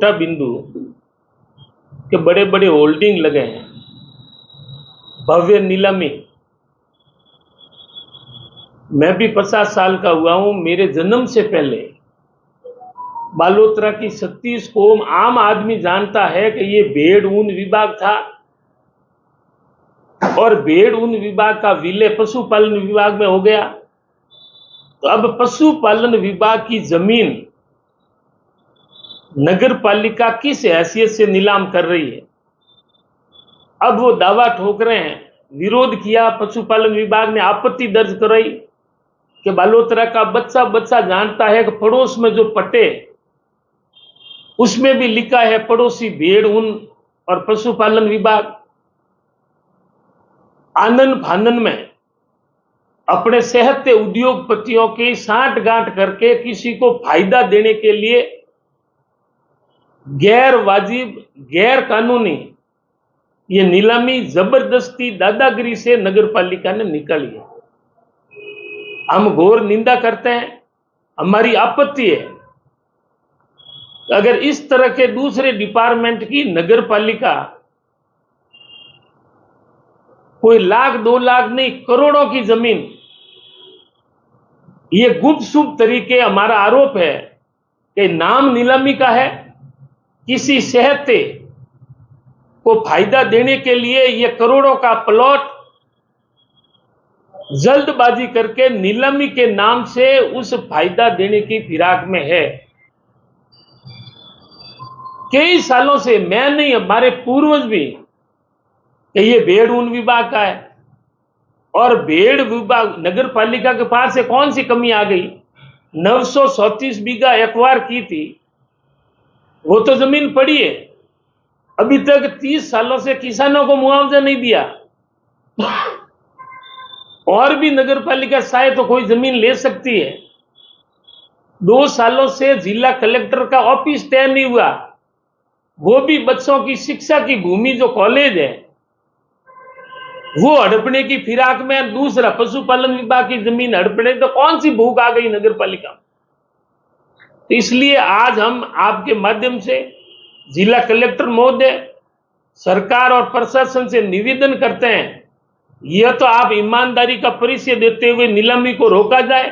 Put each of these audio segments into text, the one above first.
छोटा बिंदु के बड़े बड़े होल्डिंग लगे हैं, भव्य नीलामी। मैं भी 50 साल का हुआ हूं। मेरे जन्म से पहले बालोतरा की 36 कोम आम आदमी जानता है कि ये भेड़ ऊन विभाग था और भेड़ ऊन विभाग का विलय पशुपालन विभाग में हो गया। तो अब पशुपालन विभाग की जमीन नगर पालिका किस हैसियत से नीलाम कर रही है। अब वो दावा ठोक रहे हैं, विरोध किया, पशुपालन विभाग ने आपत्ति दर्ज कराई कि बालोतरा का बच्चा बच्चा जानता है कि पड़ोस में जो पट्टे उसमें भी लिखा है पड़ोसी भेड़ ऊन और पशुपालन विभाग। आनन फानन में अपने सेहत के उद्योगपतियों की साठगांठ करके किसी को फायदा देने के लिए गैर वाजिब, गैर कानूनी ये नीलामी जबरदस्ती दादागिरी से नगर पालिका ने निकाली है। हम घोर निंदा करते हैं। हमारी आपत्ति है अगर इस तरह के दूसरे डिपार्टमेंट की नगर पालिका कोई लाख 2 लाख नहीं करोड़ों की जमीन, ये गुपसुप तरीके, हमारा आरोप है कि नाम नीलामी का है, किसी सेहते को फायदा देने के लिए ये करोड़ों का प्लॉट जल्दबाजी करके नीलामी के नाम से उस फायदा देने की फिराक में है। कई सालों से मैं नहीं, हमारे पूर्वज भी, कि ये भेड़ ऊन विभाग का है और भेड़ विभाग नगर पालिका के पास से कौन सी कमी आ गई। 937 बीघा एक्वायर की थी, वो तो जमीन पड़ी है, अभी तक 30 सालों से किसानों को मुआवजा नहीं दिया। और भी नगर पालिका चाहे तो कोई जमीन ले सकती है। 2 सालों से जिला कलेक्टर का ऑफिस तय नहीं हुआ, वो भी बच्चों की शिक्षा की भूमि जो कॉलेज है वो हड़पने की फिराक में। दूसरा, पशुपालन विभाग की जमीन हड़पने, तो कौन सी भूख आ गई नगर पालिका। तो इसलिए आज हम आपके माध्यम से जिला कलेक्टर महोदय, सरकार और प्रशासन से निवेदन करते हैं, यह तो आप ईमानदारी का परिचय देते हुए नीलामी को रोका जाए,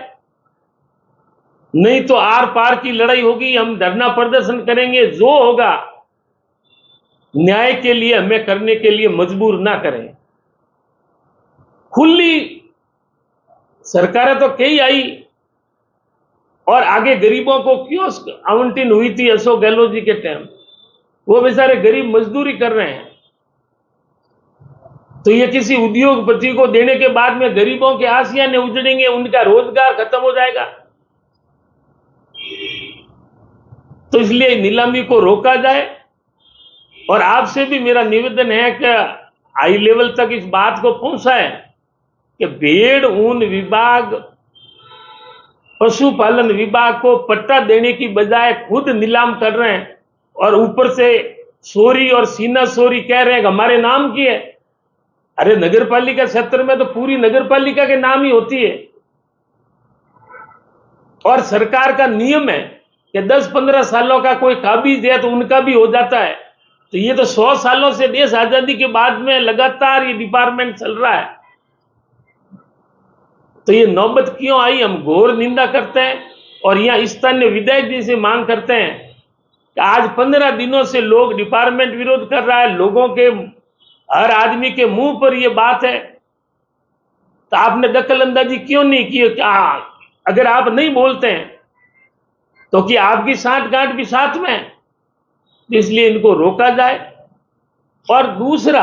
नहीं तो आर पार की लड़ाई होगी। हम धरना प्रदर्शन करेंगे, जो होगा न्याय के लिए हमें करने के लिए मजबूर ना करें। खुली सरकारें तो कई आई और आगे गरीबों को कियोस्क आवंटन हुई थी अशोक गहलोत जी के टाइम, वो बेचारे गरीब मजदूरी कर रहे हैं। तो ये किसी उद्योगपति को देने के बाद में गरीबों के आसियाने उजड़ेंगे, उनका रोजगार खत्म हो जाएगा। तो इसलिए नीलामी को रोका जाए। और आपसे भी मेरा निवेदन है कि हाई लेवल तक इस बात को पहुंचाएं कि भेड़ ऊन विभाग पशुपालन विभाग को पट्टा देने की बजाय खुद नीलाम कर रहे हैं और ऊपर से सोरी और सीना सोरी कह रहे हैं कि हमारे नाम की है। अरे नगर पालिका क्षेत्र में तो पूरी नगर पालिका के नाम ही होती है और सरकार का नियम है कि 10-15 सालों का कोई काबिज है तो उनका भी हो जाता है। तो ये तो 100 सालों से देश आजादी के बाद में लगातार ये डिपार्टमेंट चल रहा है। तो ये नौबत क्यों आई, हम घोर निंदा करते हैं। और यहां स्थानीय विधायक जी से मांग करते हैं कि आज 15 दिनों से लोग डिपार्टमेंट विरोध कर रहा है, लोगों के हर आदमी के मुंह पर यह बात है, तो आपने दखल अंदाजी क्यों नहीं की। क्या अगर आप नहीं बोलते हैं तो कि आपकी साठगांठ भी साथ में है, इसलिए इनको रोका जाए। और दूसरा,